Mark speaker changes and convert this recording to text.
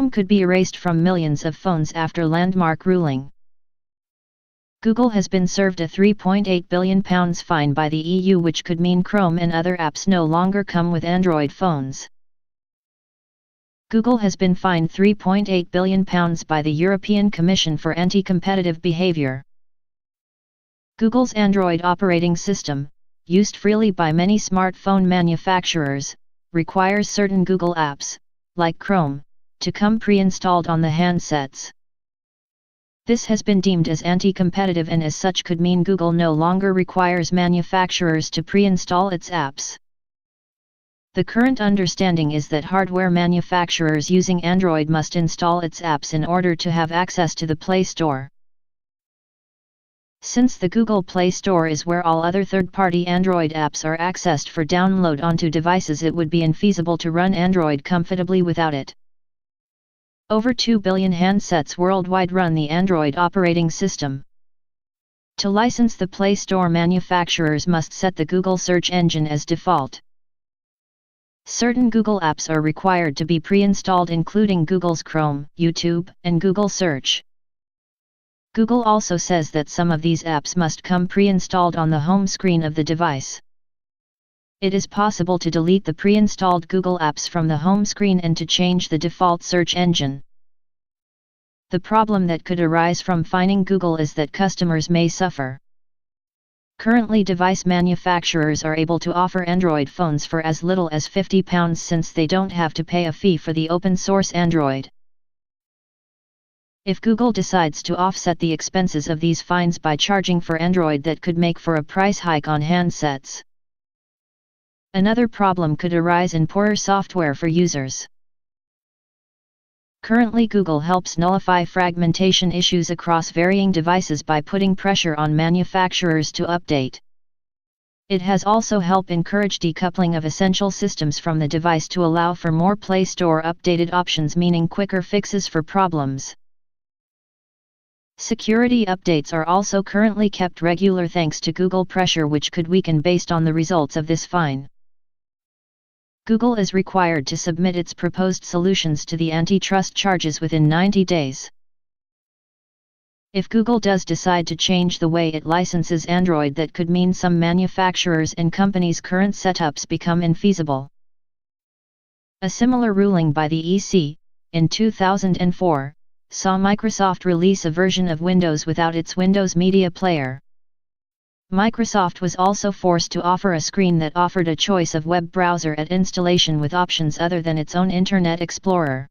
Speaker 1: Chrome could be erased from millions of phones after landmark ruling. Google has been served a £3.8 billion fine by the EU, which could mean Chrome and other apps no longer come with Android phones. Google has been fined £3.8 billion by the European Commission for anti-competitive behavior. Google's Android operating system, used freely by many smartphone manufacturers, requires certain Google apps, like Chrome, to come pre-installed on the handsets. This has been deemed as anti-competitive and as such could mean Google no longer requires manufacturers to pre-install its apps. The current understanding is that hardware manufacturers using Android must install its apps in order to have access to the Play Store. Since the Google Play Store is where all other third-party Android apps are accessed for download onto devices, it would be infeasible to run Android comfortably without it. Over 2 billion handsets worldwide run the Android operating system. To license the Play Store, manufacturers must set the Google search engine as default. Certain Google apps are required to be pre-installed, including Google's Chrome, YouTube, and Google Search. Google also says that some of these apps must come pre-installed on the home screen of the device. It is possible to delete the pre-installed Google apps from the home screen and to change the default search engine. The problem that could arise from fining Google is that customers may suffer. Currently, device manufacturers are able to offer Android phones for as little as £50 since they don't have to pay a fee for the open-source Android. If Google decides to offset the expenses of these fines by charging for Android, that could make for a price hike on handsets. Another problem could arise in poorer software for users. Currently, Google helps nullify fragmentation issues across varying devices by putting pressure on manufacturers to update. It has also helped encourage decoupling of essential systems from the device to allow for more Play Store updated options, meaning quicker fixes for problems. Security updates are also currently kept regular thanks to Google pressure, which could weaken based on the results of this fine. Google is required to submit its proposed solutions to the antitrust charges within 90 days. If Google does decide to change the way it licenses Android, that could mean some manufacturers and companies' current setups become infeasible. A similar ruling by the EC, in 2004, saw Microsoft release a version of Windows without its Windows Media Player. Microsoft was also forced to offer a screen that offered a choice of web browser at installation with options other than its own Internet Explorer.